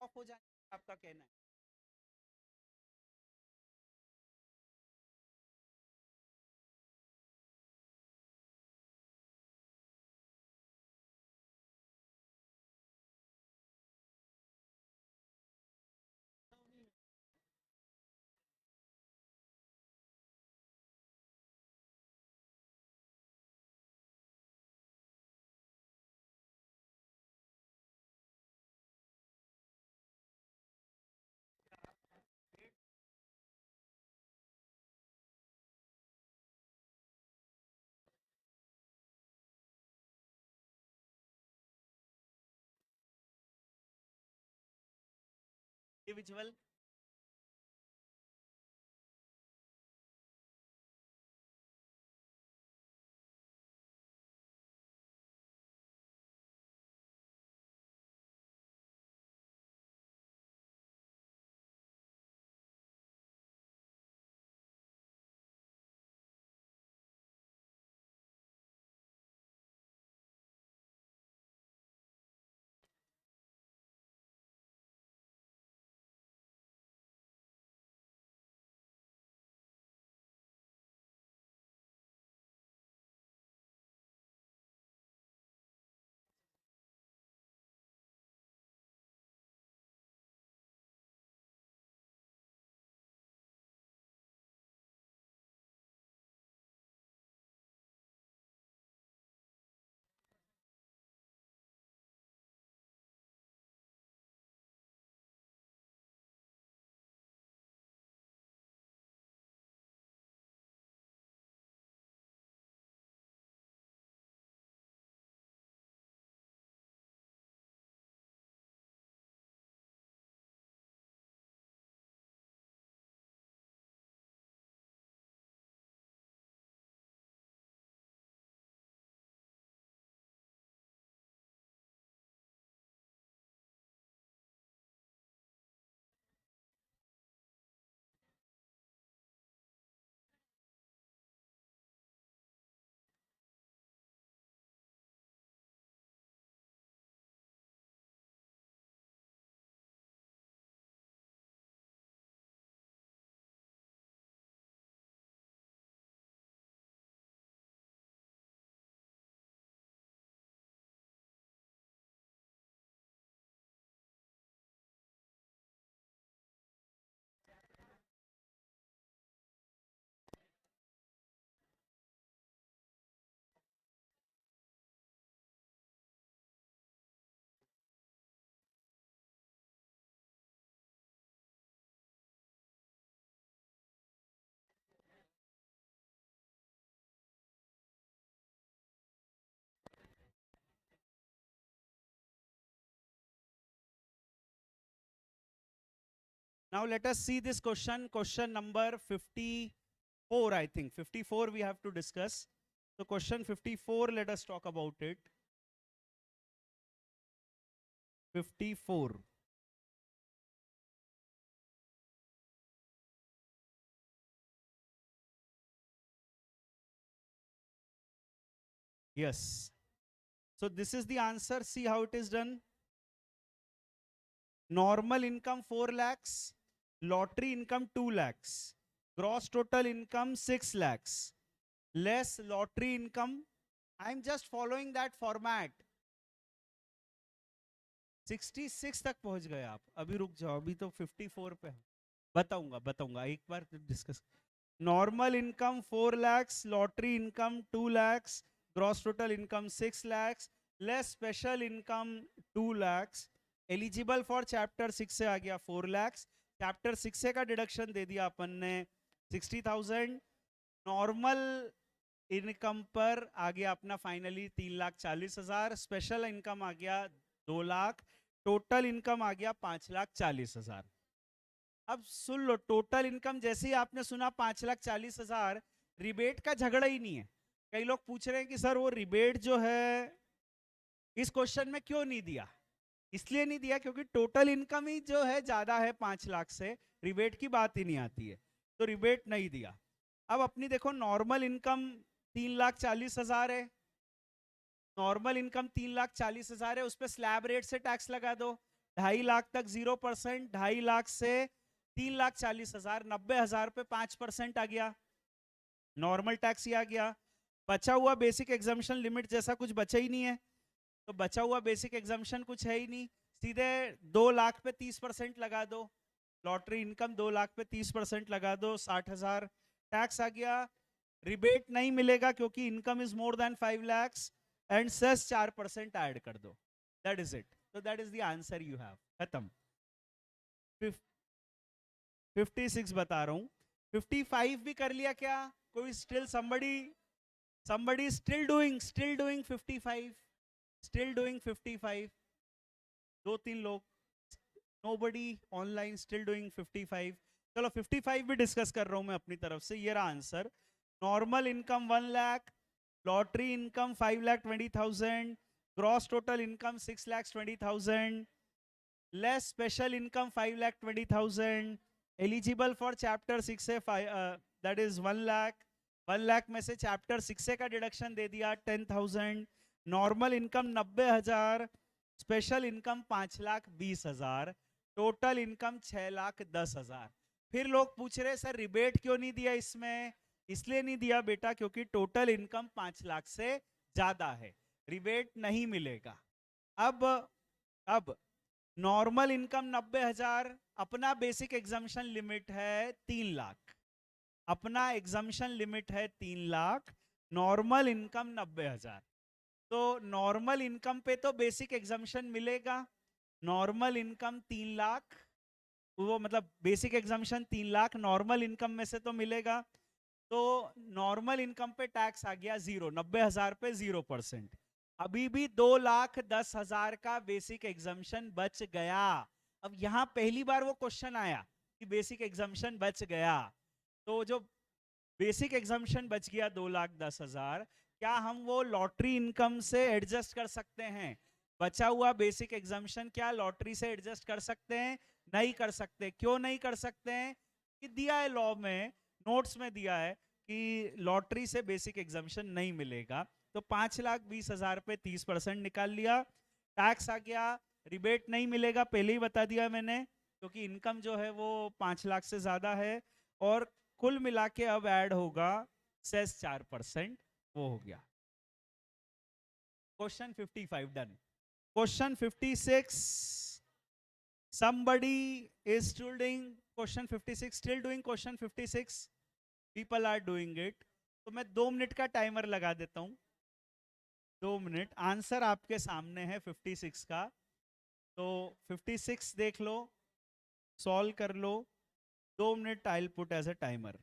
Of हो जाए, आपका कहना है? Individual Now let us see this question number 54, I think. 54 we have to discuss. So question 54, let us talk about it. 54. Yes. So this is the answer. See how it is done. Normal income 4 lakhs, lottery income 2 lakhs, gross total income 6 lakhs, less lottery income. I'm just following that format. 66 तक पहुंच गए आप, अभी रुक जाओ, अभी तो 54 पे बताऊंगा एक बार discuss. Normal income 4 lakhs, lottery income 2 lakhs, gross total income 6 lakhs, less special income 2 lakhs. Eligible for chapter 6 से आ गया 4 lakhs. चैप्टर 6 से का डिडक्शन दे दिया अपन ने 60,000. नॉर्मल इनकम पर आ गया अपना फाइनली 3,40,000. स्पेशल इनकम आ गया 2 लाख. टोटल इनकम आ गया 5,40,000. अब सुन लो, टोटल इनकम जैसे ही आपने सुना 5,40,000, रिबेट का झगड़ा ही नहीं है. कई लोग पूछ रहे हैं कि सर वो रिबेट जो है इस क्वेश्चन में क्यों नहीं दिया. इसलिए नहीं दिया क्योंकि टोटल इनकम ही जो है ज्यादा है 5 लाख से, रिबेट की बात ही नहीं आती है, तो रिबेट नहीं दिया. अब अपनी देखो, नॉर्मल इनकम 3,40,000 है. नॉर्मल इनकम 3,40,000 है, उस पर स्लैब रेट से टैक्स लगा दो. 2.5 लाख तक 0%, 2.5 लाख से 3,40,000, 90,000 पे 5% आ गया, नॉर्मल टैक्स ही आ गया। बचा हुआ बेसिक एग्जाम्पशन लिमिट जैसा कुछ बचा ही नहीं है, तो बचा हुआ बेसिक एग्जाम्पशन कुछ है ही नहीं, सीधे 2 लाख पे 30% लगा दो, लॉटरी इनकम 2 लाख पे 30% लगा दो, 60,000 टैक्स आ गया। रिबेट नहीं मिलेगा क्योंकि income is more than 5 lakhs and cess 4% add कर दो, दैट इज इट। तो that is the answer you have, खत्म। 56 बता रहा हूँ, 55 भी कर लिया क्या? कोई still somebody still doing 55, still doing 55, 2-3 लोग, nobody online still doing 55। चलो 55 भी डिस्कस कर रहा हूं मैं अपनी तरफ से। ये रहा answer, normal income 1 lakh, lottery income 5,20,000, gross total income 6,20,000, less special income 5,20,000, eligible for chapter 6 say that is 1 lakh, 1 lakh में से चैप्टर 6 का डिडक्शन दे दिया 10,000, normal income 90,000, special income 5,20,000, total income 6,10,000। फिर लोग पूछ रहे सर रिबेट क्यों नहीं दिया इसमें? इसलिए नहीं दिया बेटा क्योंकि टोटल इनकम 5 लाख से ज्यादा है, रिबेट नहीं मिलेगा। अब नॉर्मल इनकम 90,000, अपना बेसिक एग्जाम्पशन लिमिट है 3 लाख, अपना एग्जाम्पशन लिमिट है 3 लाख, नॉर्मल इनकम 90,000, तो नॉर्मल इनकम पे तो बेसिक एग्जाम्पशन मिलेगा। नॉर्मल इनकम 3 लाख, वो मतलब basic exemption 3 lakh, normal income में से तो मिलेगा, तो नॉर्मल इनकम पे टैक्स आ गया 0, 90,000 पे 0%। अभी भी 2,10,000 का बेसिक एग्जाम्पशन बच गया। अब यहां पहली बार वो क्वेश्चन आया कि बेसिक एग्जाम्पशन बच गया, तो जो बेसिक एग्जाम्पशन बच गया 2,10,000, क्या हम वो लॉटरी इनकम से एडजस्ट कर सकते हैं? बचा हुआ बेसिक एग्जाम्पशन क्या लॉटरी से एडजस्ट कर सकते हैं? नहीं कर सकते। क्यों नहीं कर सकते हैं? कि दिया है लॉ में, नोट्स में दिया है कि लॉटरी से बेसिक एग्जाम्पशन नहीं मिलेगा। तो 5,20,000 पे 30% निकाल लिया, टैक्स आ गया, रिबेट नहीं मिलेगा पहले ही बता दिया मैंने, क्योंकि इनकम जो है वो 5 लाख से ज्यादा है, और कुल मिला के अब ऐड होगा सेस 4%, वो हो गया। Question 55 done. Question 56, somebody is still doing question 56, still doing question 56, people are doing it। तो मैं 2 मिनट का टाइमर लगा देता हूं, 2 मिनट। आंसर आपके सामने है 56 का, तो 56 देख लो, सॉल्व कर लो, 2 minute I will put as a timer.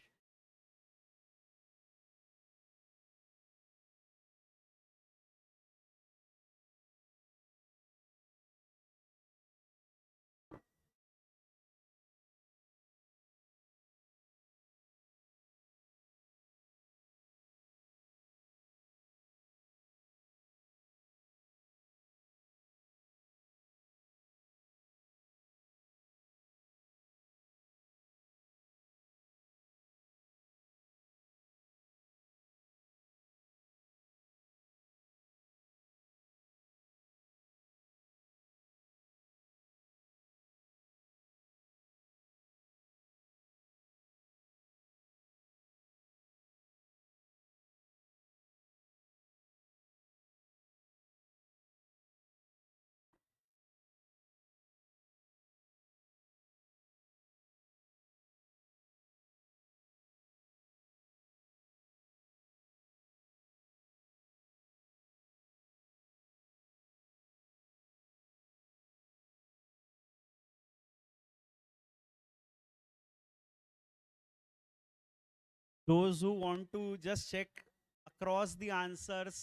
Those who want to just check across the answers,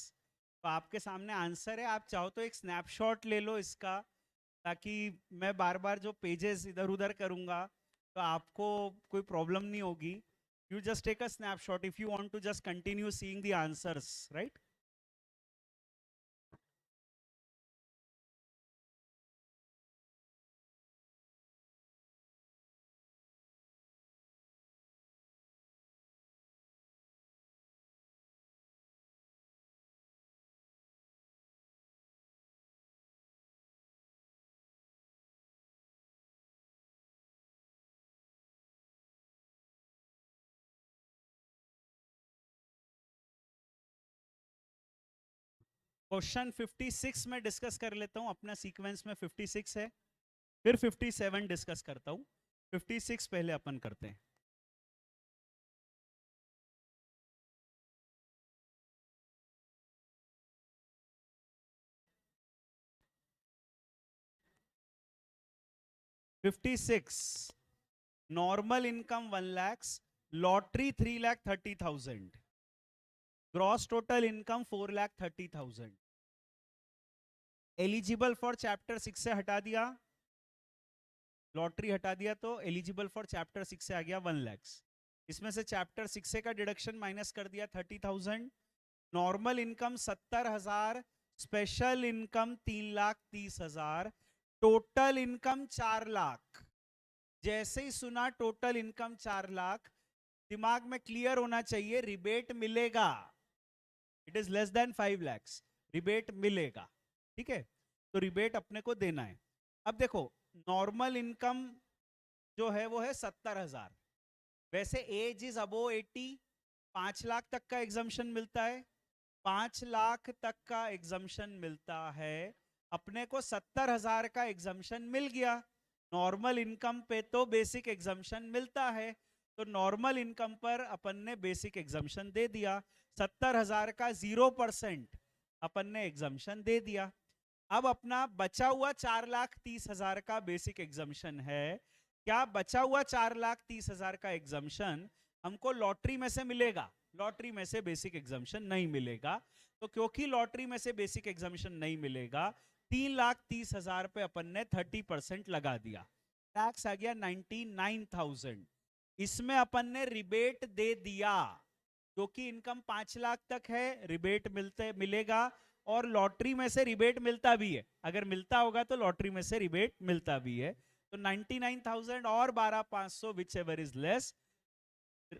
तो आपके सामने आंसर है, आप चाहो तो एक स्नैपशॉट ले लो इसका, ताकि मैं बार बार जो पेजेस इधर उधर करूंगा तो आपको कोई प्रॉब्लम नहीं होगी। You just take a snapshot if you want to just continue seeing the answers, right? Question 56 में डिस्कस कर लेता हूं, अपना सीक्वेंस में 56 है, फिर 57 डिस्कस करता हूं। 56 पहले अपन करते हैं। Normal income 1 lakhs, lottery 3,30,000, gross total income 4,30,000, eligible for chapter 6 से हटा दिया, लॉटरी हटा दिया तो एलिजिबल फॉर चैप्टर 6 से आ गया 1 lakhs। इसमें से चैप्टर 6 से का डिडक्शन माइनस कर दिया 30,000, normal income 70,000, special income 3,30,000, total income 4 lakh. जैसे ही सुना टोटल इनकम 4 लाख, दिमाग में क्लियर होना चाहिए रिबेट मिलेगा, it is less than 5 lakhs, rebate मिलेगा। ठीक है, तो रिबेट अपने को देना है। अब देखो नॉर्मल इनकम जो है वो है 70,000, वैसे एज इज अबो 80, 5 लाख तक का एग्जम्पशन मिलता है, 5 लाख तक का एग्जम्पशन मिलता है, अपने को 70,000 का एग्जम्पशन मिल गया। नॉर्मल इनकम पे तो बेसिक एग्जम्पशन मिलता है, तो नॉर्मल इनकम पर अपन ने बेसिक एग्जम्पशन दे दिया, 70,000 का 0% अपन ने एग्जम्पशन दे दिया। अब अपना बचा हुआ 4,30,000 का बेसिक एग्जम्पशन है। क्या बचा हुआ 4,30,000 का एग्जम्पशन हमको लॉटरी में से मिलेगा? लॉटरी में से बेसिक एग्जम्पशन नहीं मिलेगा। तो क्योंकि लॉटरी में से बेसिक एग्जम्पशन नहीं मिलेगा, 3,30,000 पे अपन ने 30% लगा दिया, टैक्स आ गया 99,000। इसमें अपन ने रिबेट दे दिया, क्योंकि इनकम 5 लाख तक है, रिबेट मिलेगा, और लॉटरी में से रिबेट मिलता भी है, अगर मिलता होगा तो लॉटरी में से रिबेट मिलता भी है। तो 99,000 और 12,500 विच एवर इज लेस,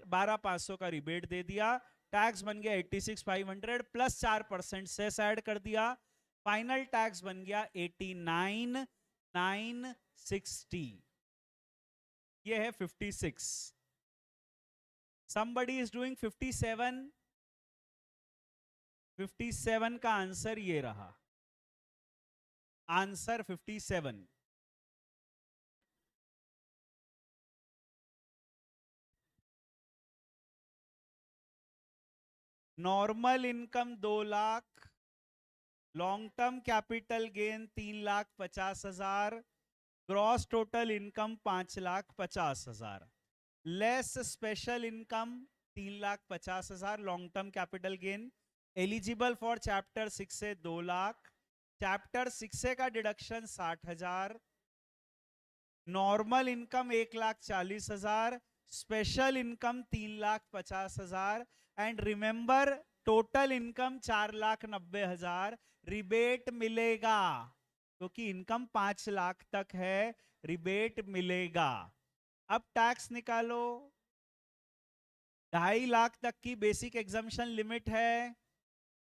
12,500 का रिबेट दे दिया, टैक्स बन गया 86,500 प्लस 4% सेस ऐड कर दिया, फाइनल टैक्स बन गया 89,960। ये है 56। somebody is doing 57, 57 का आंसर ये रहा, answer 57। Normal income 2 lakh, long term capital gain 3,50,000, gross total income 5,50,000, less special income 3,50,000, long term capital gain, eligible for chapter 6 से 2 लाख, चैप्टर 6 से का deduction 60,000, normal income 1,40,000, special income 3,50,000, and remember total income 4,90,000, rebate मिलेगा क्योंकि income 5 lakh तक है, rebate मिलेगा। अब tax निकालो, 2.5 लाख तक की बेसिक एग्जम्पशन लिमिट है,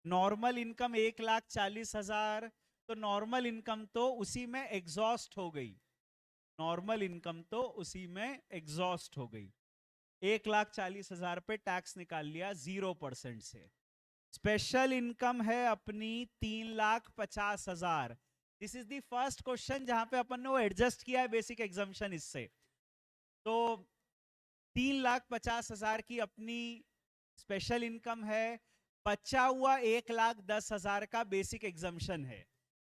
नॉर्मल इनकम 1,40,000, तो नॉर्मल इनकम तो उसी में एग्जॉस्ट हो गई, नॉर्मल इनकम तो उसी में एग्जॉस्ट हो गई। 1,40,000 पे टैक्स निकाल लिया 0% से। स्पेशल इनकम है अपनी 3,50,000। This is the first question जहां पे अपन ने वो एडजस्ट किया है बेसिक एग्जाम्पशन इससे। तो 3,50,000 की अपनी स्पेशल इनकम है, बचा हुआ 1,10,000 का बेसिक एग्जाम्पशन है,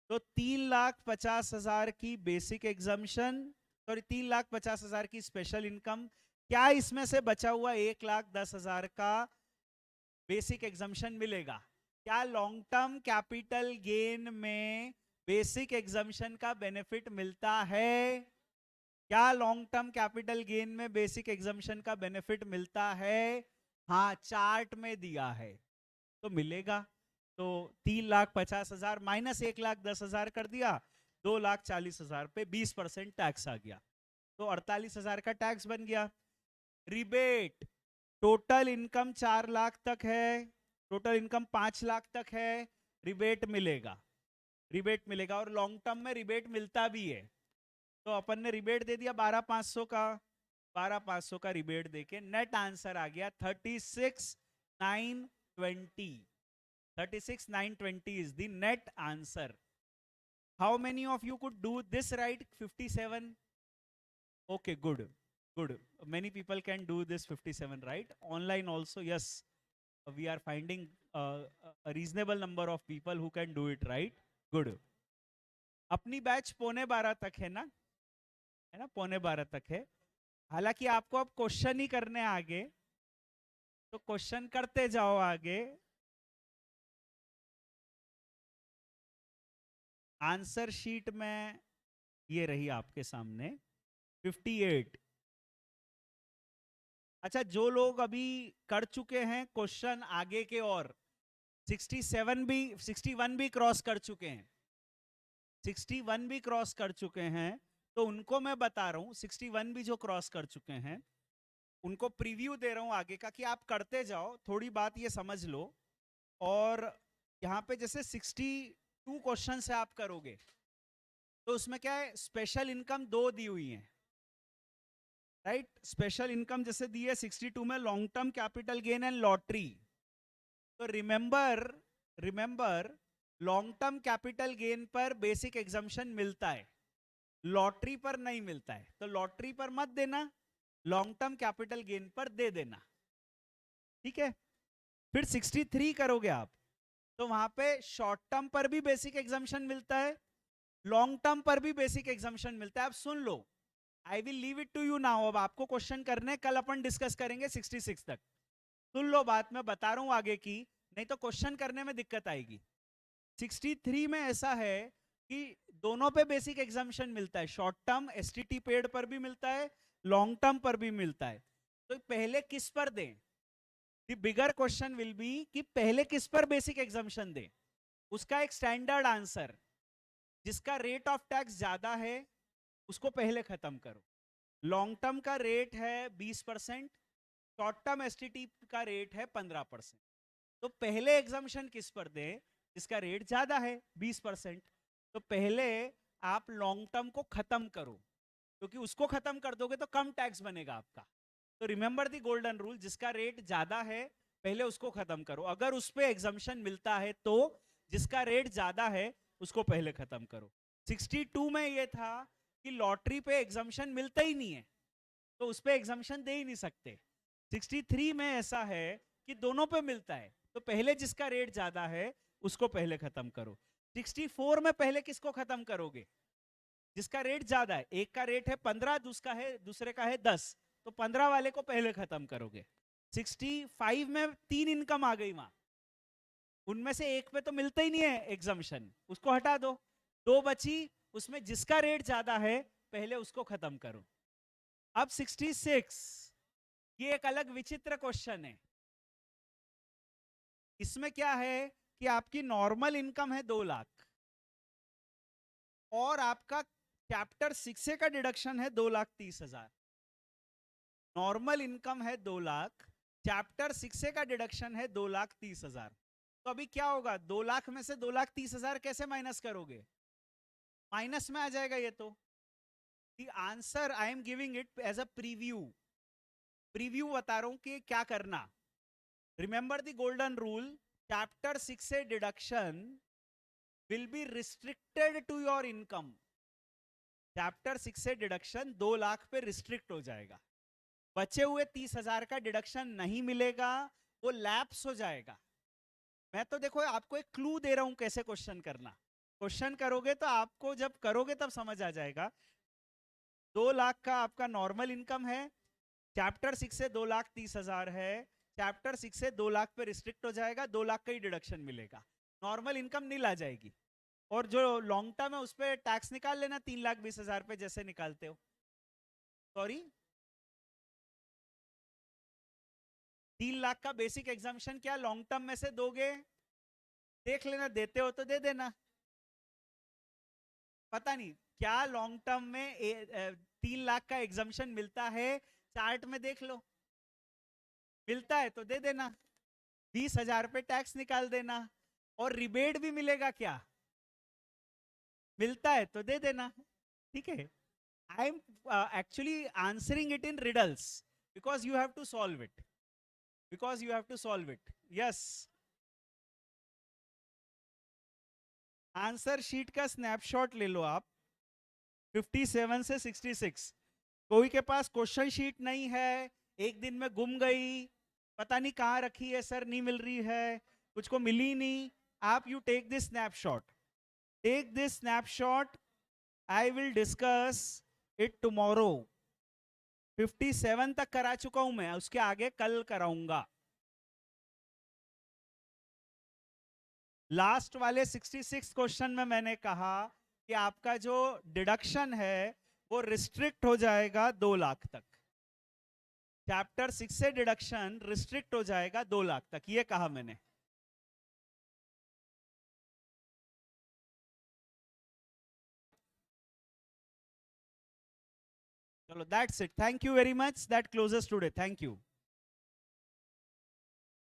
तो 3,50,000 की बेसिक एग्जाम्पशन, सॉरी 3,50,000 की स्पेशल इनकम, क्या इसमें से बचा हुआ 1,10,000 का बेसिक एग्जाम्पशन मिलेगा? क्या लॉन्ग टर्म कैपिटल गेन में बेसिक एग्जाम्पशन का बेनिफिट मिलता है? क्या लॉन्ग टर्म कैपिटल गेन में बेसिक एग्जाम्पशन का बेनिफिट मिलता है? हाँ, चार्ट में दिया है तो मिलेगा। तो 3,50,000 माइनस 1,10,000 कर दिया, 2,40,000 पे 20% टैक्स आ गया, तो 48,000 का टैक्स बन गया। रिबेट, टोटल इनकम 4 लाख तक है, टोटल इनकम 5 लाख तक है, रिबेट मिलेगा, रिबेट मिलेगा, और लॉन्ग टर्म में रिबेट मिलता भी है। तो अपन ने रिबेट दे दिया 12,500 का, 12,500 का रिबेट देके नेट आंसर आ गया 36,920, 36,920 is the net answer. How many of you could do this right? 57. Okay, good. Good. Many people can do this 57, right? Online also, yes. We are finding a reasonable number of people who can do it, right? Good. अपनी batch 11:15 तक है ना? 11:15 तक है. हालांकि आपको अब question ही करने आगे, तो क्वेश्चन करते जाओ आगे. आंसर शीट में ये रही आपके सामने 58. अच्छा, जो लोग अभी कर चुके हैं क्वेश्चन आगे के, और 61 भी क्रॉस कर चुके हैं, 61 भी क्रॉस कर चुके हैं, तो उनको मैं बता रहा हूं, 61 भी जो क्रॉस कर चुके हैं उनको प्रीव्यू दे रहा हूं आगे का कि आप करते जाओ. थोड़ी बात ये समझ लो. और यहाँ पे जैसे 62 क्वेश्चन से आप करोगे, तो उसमें क्या है, स्पेशल इनकम 2 दी हुई है, राइट? स्पेशल इनकम जैसे दी है 62 में, long term capital gain and lottery. तो remember long term capital gain पर बेसिक एग्जम्पशन मिलता है, लॉटरी पर नहीं मिलता है. तो लॉटरी पर मत देना, लॉन्ग टर्म कैपिटल गेन पर दे देना. ठीक है? फिर 63 करोगे आप, तो वहां पे शॉर्ट टर्म पर भी बेसिक एग्जम्पशन मिलता है, लॉन्ग टर्म पर भी बेसिक एग्जम्पशन मिलता है. आप सुन लो, I will leave it to you now. अब आपको क्वेश्चन करने, कल अपन डिस्कस करेंगे 66 तक. सुन लो बात, मैं बता रहा हूं आगे की, नहीं तो क्वेश्चन करने में दिक्कत आएगी. 63 में ऐसा है कि दोनों पे बेसिक एग्जम्पशन मिलता है, शॉर्ट टर्म एसटीटी पेड पर भी मिलता है, लॉन्ग टर्म पर भी मिलता है. तो पहले किस पर दें? The bigger question will be कि पहले किस पर बेसिक एग्जम्पशन दें. उसका एक स्टैंडर्ड आंसर, जिसका रेट ऑफ टैक्स ज्यादा है उसको पहले खत्म करो. लॉन्ग टर्म का रेट है 20%, शॉर्ट टर्म एसटीटी का रेट है 15%. तो पहले एग्जम्पशन किस पर दें? जिसका रेट ज्यादा है 20%. तो पहले आप लॉन्ग टर्म को खत्म करो, क्योंकि उसको खत्म कर दोगे तो कम टैक्स बनेगा आपका. तो रिमेंबर द गोल्डन रूल, जिसका रेट ज्यादा है पहले उसको खत्म करो. अगर उस पे एग्जम्पशन मिलता है तो जिसका रेट ज्यादा है उसको पहले खत्म करो. 62 में ये था कि लॉटरी पे एग्जम्पशन मिलता ही नहीं है, तो उस पे एग्जम्पशन दे ही नहीं सकते. 63 में ऐसा है कि दोनों पे मिलता है, तो पहले जिसका रेट ज्यादा है उसको पहले खत्म करो. 64 में पहले किसको खत्म करोगे? जिसका रेट ज्यादा है. एक का रेट है 15, दूसरे का है 10, तो 15 वाले को पहले खत्म करोगे. 65 में 3 इनकम आ गई वहां, उनमें से एक पे तो मिलता ही नहीं है एग्जम्पशन, उसको हटा दो. 2 बची, उसमें जिसका रेट ज्यादा है पहले उसको खत्म करो. अब 66, ये एक अलग विचित्र क्वेश्चन है. इसमें क्या है कि आपकी नॉर्मल इनकम है 2 लाख, और आपका चैप्टर 6 का डिडक्शन है 2,30,000. नॉर्मल इनकम है 2 लाख, चैप्टर 6 का डिडक्शन है 2,30,000. तो अभी क्या होगा? 2 लाख में से 2,30,000 कैसे माइनस करोगे? माइनस में आ जाएगा ये. तो the answer I am giving it as a preview बता रहा हूं कि क्या करना. Remember the golden rule, chapter 6 से deduction will be restricted to your income. Chapter 6 से डिडक्शन 2 लाख पे रिस्ट्रिक्ट हो जाएगा. बचे हुए 30,000 का डिडक्शन नहीं मिलेगा, वो लैप्स हो जाएगा. मैं तो देखो आपको एक क्लू दे रहा हूं कैसे क्वेश्चन करना. क्वेश्चन करोगे तो आपको, जब करोगे तब समझ आ जाएगा. 2 लाख का आपका नॉर्मल इनकम है, चैप्टर 6 से 2,30,000 है, चैप्टर 6 से 2 लाख पे रिस्ट्रिक्ट हो जाएगा, 2 लाख का ही डिडक्शन मिलेगा, नॉर्मल इनकम नील आ जाएगी. और जो लॉन्ग टर्म है उस पर टैक्स निकाल लेना 3,20,000 पे, जैसे निकालते हो. सॉरी, 3 लाख का बेसिक एग्जाम्पशन क्या लॉन्ग टर्म में से दोगे? देख लेना, देते हो तो दे देना. पता नहीं क्या लॉन्ग टर्म में 3 लाख का एग्जाम्पशन मिलता है, चार्ट में देख लो. मिलता है तो दे देना, 20,000 पे टैक्स निकाल देना. और रिबेट भी मिलेगा क्या? मिलता है तो दे देना. ठीक है? I am actually answering it in riddles because you have to solve it. Yes. Answer sheet का स्नैपशॉट ले लो आप 57 से 66। कोई के पास क्वेश्चन शीट नहीं है, एक दिन में गुम गई, पता नहीं कहाँ रखी है सर, नहीं मिल रही है, कुछ को मिली नहीं, आप you take this snapshot, take this snapshot, I will discuss it tomorrow. 57 तक करा चुका हूं मैं, उसके आगे कल कराऊंगा। लास्ट वाले 66 क्वेश्चन में मैंने कहा कि आपका जो डिडक्शन है वो रिस्ट्रिक्ट हो जाएगा 2 लाख तक। चैप्टर 6 से डिडक्शन रिस्ट्रिक्ट हो जाएगा 2 लाख तक, ये कहा मैंने। चलो that's it, thank you very much, that closes today, thank you.